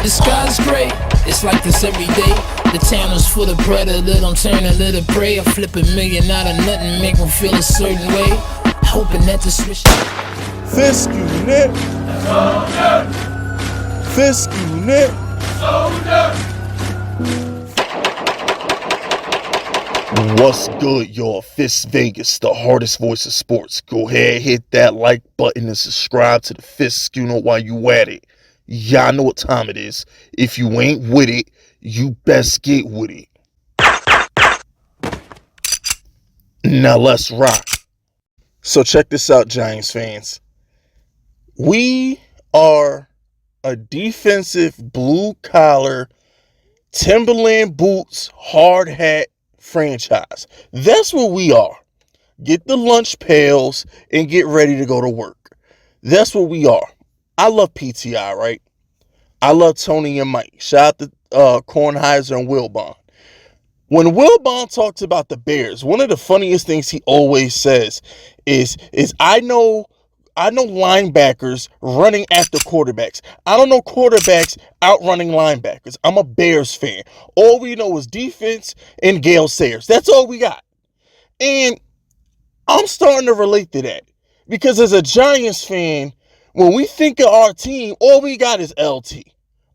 The sky's gray, it's like this every day. The town is full of predator, don't turn a little prey. I flip $1 million out of nothing, make them feel a certain way. Hoping that the switch. Fisk unit. Fisk unit. What's good, y'all? Fist Vegas, the hardest voice of sports. Go ahead, hit that like button and subscribe to the Fist Unit while you at it. Y'all know what time it is. If you ain't with it, you best get with it. Now let's rock. So check this out, Giants fans. We are a defensive, blue-collar, Timberland boots, hard hat franchise. That's what we are. Get the lunch pails and get ready to go to work. That's what we are. I love PTI, right? I love Tony and Mike. Shout out to Kornheiser and Wilbon. When Wilbon talks about the Bears, one of the funniest things he always says is I know linebackers running after quarterbacks. I don't know quarterbacks outrunning linebackers. I'm a Bears fan. All we know is defense and Gale Sayers. That's all we got. And I'm starting to relate to that. Because as a Giants fan, when we think of our team, all we got is LT.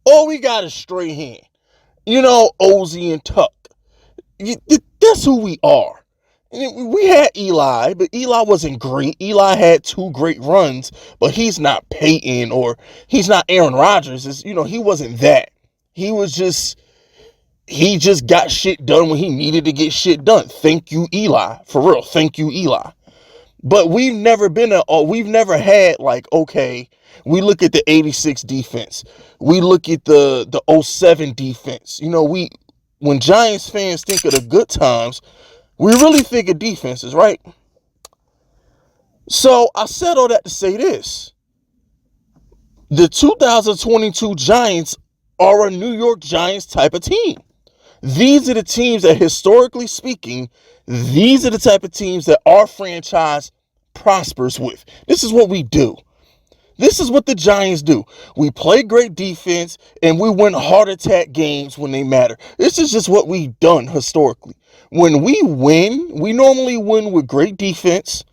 All we got is Strahan. You know, Ozzie and Tuck. That's who we are. We had Eli, but Eli wasn't great. Eli had 2 great runs, but he's not Peyton or he's not Aaron Rodgers. He wasn't that. He just got shit done when he needed to get shit done. Thank you, Eli. For real, thank you, Eli. But we've never had okay, we look at the 86 defense. We look at the 07 defense. When Giants fans think of the good times, we really think of defenses, right? So I said all that to say this. The 2022 Giants are a New York Giants type of team. These are the teams that, historically speaking, these are the type of teams that our franchise prospers with. This is what we do. This is what the Giants do. We play great defense and we win heart attack games when they matter. This is just what we've done historically. When we win, we normally win with great defense,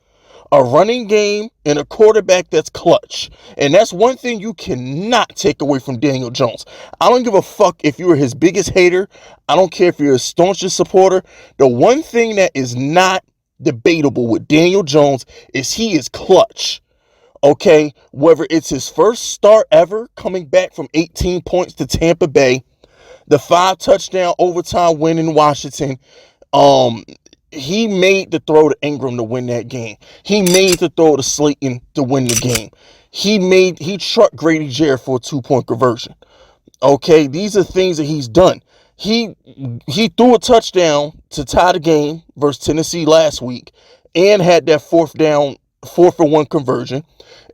a running game, and a quarterback that's clutch. And that's one thing you cannot take away from Daniel Jones. I don't give a fuck if you're his biggest hater. I don't care if you're his staunchest supporter. The one thing that is not debatable with Daniel Jones is he is clutch. Okay, whether it's his first start ever coming back from 18 points to Tampa Bay, the 5-touchdown overtime win in Washington, he made the throw to Ingram to win that game. He made the throw to Slayton to win the game. He trucked Grady Jarrett for a 2-point conversion. Okay, these are things that he's done. He threw a touchdown to tie the game versus Tennessee last week and had that 4-for-1 conversion.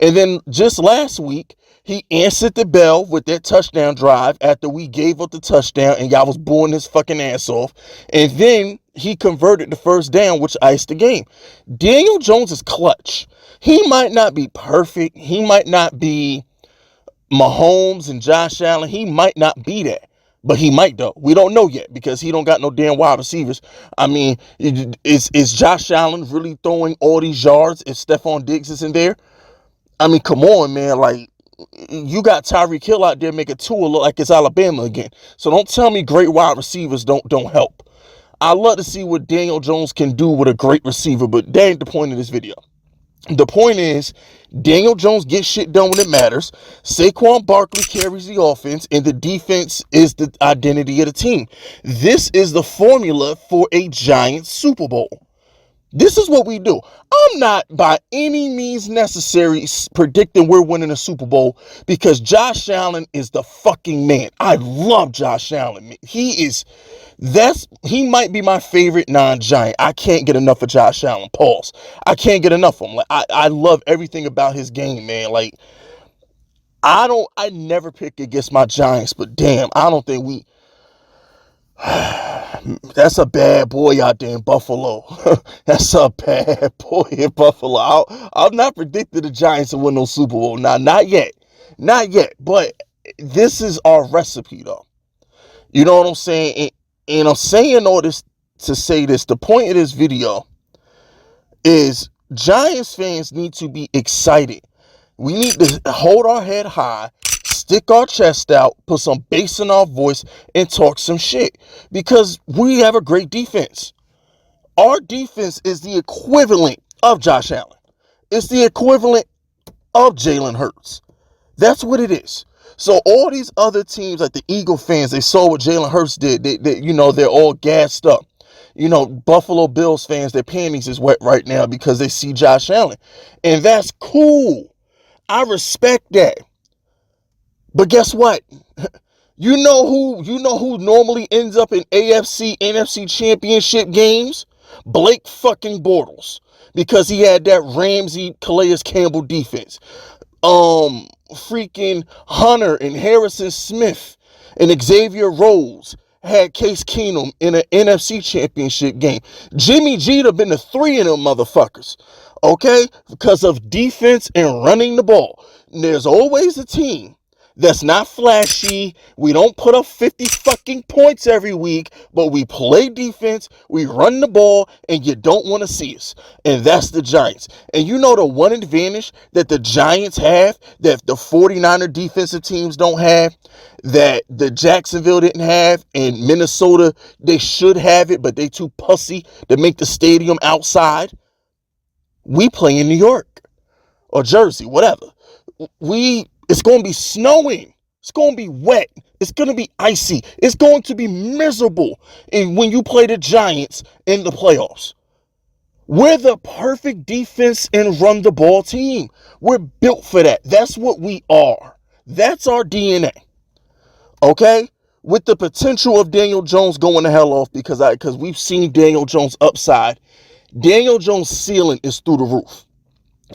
And then just last week, he answered the bell with that touchdown drive after we gave up the touchdown and y'all was booing his fucking ass off. And then he converted the first down, which iced the game. Daniel Jones is clutch. He might not be perfect. He might not be Mahomes and Josh Allen. He might not be that. But he might, though. We don't know yet because he don't got no damn wide receivers. I mean, is Josh Allen really throwing all these yards if Stephon Diggs isn't there? I mean, come on, man. Like, you got Tyreek Hill out there making Tua look like it's Alabama again. So don't tell me great wide receivers don't help. I love to see what Daniel Jones can do with a great receiver, but that ain't the point of this video. The point is, Daniel Jones gets shit done when it matters. Saquon Barkley carries the offense, and the defense is the identity of the team. This is the formula for a Giants Super Bowl. This is what we do. I'm not by any means necessary predicting we're winning a Super Bowl because Josh Allen is the fucking man. I love Josh Allen. He might be my favorite non-Giant. I can't get enough of Josh Allen. Pause. I can't get enough of him. Like, I love everything about his game, man. Like, I never pick against my Giants, but damn, I don't think we That's a bad boy out there in Buffalo. That's a bad boy in Buffalo. I'm not predicting the Giants to win no Super Bowl. Now, not yet. Not yet. But this is our recipe, though. You know what I'm saying? And I'm saying all this to say this. The point of this video is Giants fans need to be excited. We need to hold our head high, stick our chest out, put some bass in our voice, and talk some shit. Because we have a great defense. Our defense is the equivalent of Josh Allen. It's the equivalent of Jalen Hurts. That's what it is. So all these other teams, like the Eagle fans, they saw what Jalen Hurts did. They're all gassed up. Buffalo Bills fans, their panties is wet right now because they see Josh Allen. And that's cool. I respect that. But guess what? You know who normally ends up in AFC, NFC championship games? Blake fucking Bortles. Because he had that Ramsey, Calais Campbell defense. Freaking Hunter and Harrison Smith and Xavier Rhodes had Case Keenum in an NFC championship game. Jimmy G'd have been the three of them motherfuckers. Okay? Because of defense and running the ball. And there's always a team that's not flashy. We don't put up 50 fucking points every week, but we play defense, we run the ball, and you don't want to see us. And that's the Giants. And you know the one advantage that the Giants have that the 49er defensive teams don't have, that the Jacksonville didn't have, and Minnesota, they should have it, but they too pussy to make the stadium outside. We play in New York or Jersey, whatever. It's going to be snowing. It's going to be wet. It's going to be icy. It's going to be miserable when you play the Giants in the playoffs. We're the perfect defense and run the ball team. We're built for that. That's what we are. That's our DNA. Okay? With the potential of Daniel Jones going the hell off because we've seen Daniel Jones upside. Daniel Jones' ceiling is through the roof.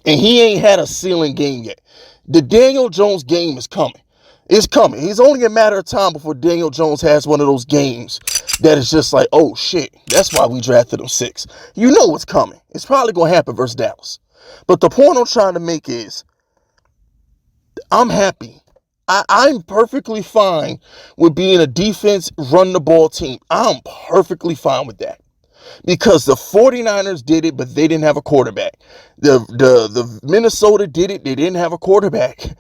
And he ain't had a ceiling game yet. The Daniel Jones game is coming. It's coming. It's only a matter of time before Daniel Jones has one of those games that is just like, oh shit, that's why we drafted him 6. You know what's coming. It's probably going to happen versus Dallas. But the point I'm trying to make is, I'm happy. I'm perfectly fine with being a defense, run the ball team. I'm perfectly fine with that. Because the 49ers did it, but they didn't have a quarterback. The Minnesota did it, they didn't have a quarterback.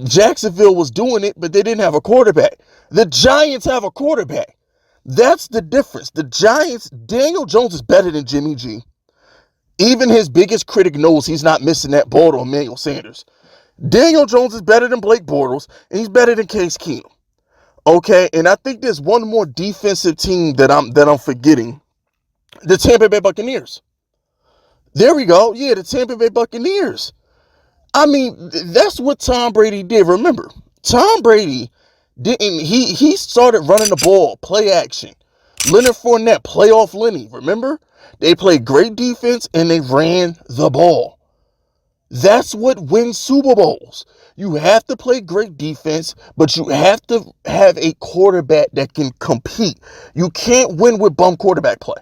Jacksonville was doing it, but they didn't have a quarterback. The Giants have a quarterback. That's the difference. The Giants, Daniel Jones is better than Jimmy G. Even his biggest critic knows he's not missing that ball to Emmanuel Sanders. Daniel Jones is better than Blake Bortles, and he's better than Case Keenum. Okay, and I think there's one more defensive team that I'm forgetting. The Tampa Bay Buccaneers. There we go. Yeah, the Tampa Bay Buccaneers. I mean, that's what Tom Brady did. Remember, Tom Brady he started running the ball, play action. Leonard Fournette, playoff Lenny. Remember? They played great defense and they ran the ball. That's what wins Super Bowls. You have to play great defense, but you have to have a quarterback that can compete. You can't win with bum quarterback play.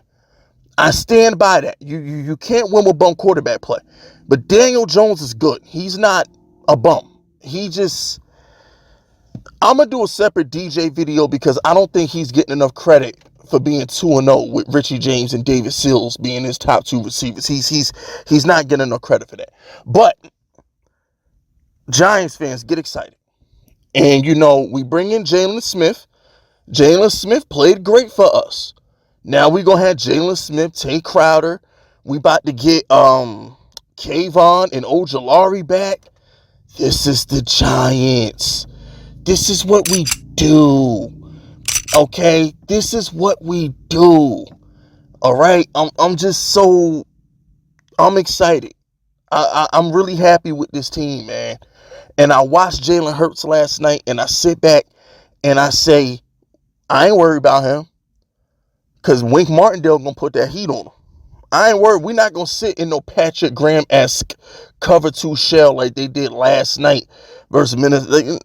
I stand by that. You can't win with bum quarterback play. But Daniel Jones is good. He's not a bum. I'm going to do a separate DJ video because I don't think he's getting enough credit for being 2-0 with Richie James and David Sills being his top 2 receivers. He's not getting enough credit for that. But Giants fans, get excited. And we bring in Jalen Smith. Jalen Smith played great for us. Now we're going to have Jalen Smith, Tay Crowder. We about to get Kayvon and Ojulari back. This is the Giants. This is what we do. Okay? This is what we do. All right? I'm excited. I'm really happy with this team, man. And I watched Jalen Hurts last night, and I sit back and I say, I ain't worried about him. Because Wink Martindale going to put that heat on him. I ain't worried. We're not going to sit in no Patrick Graham-esque cover 2 shell like they did last night versus Minnesota.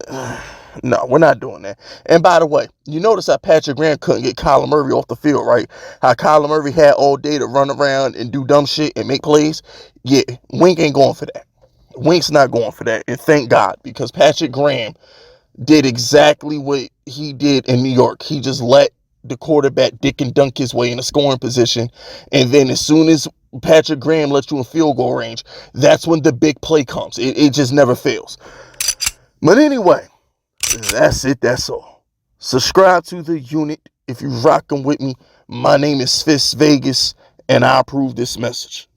No, we're not doing that. And by the way, you notice how Patrick Graham couldn't get Kyler Murray off the field, right? How Kyler Murray had all day to run around and do dumb shit and make plays. Yeah, Wink ain't going for that. Wink's not going for that. And thank God, because Patrick Graham did exactly what he did in New York. He just let the quarterback dick and dunk his way in a scoring position. And then as soon as Patrick Graham lets you in field goal range, that's when the big play comes. It just never fails. But anyway, that's it. That's all. Subscribe to the unit if you're rocking with me. My name is Fist Vegas, and I approve this message.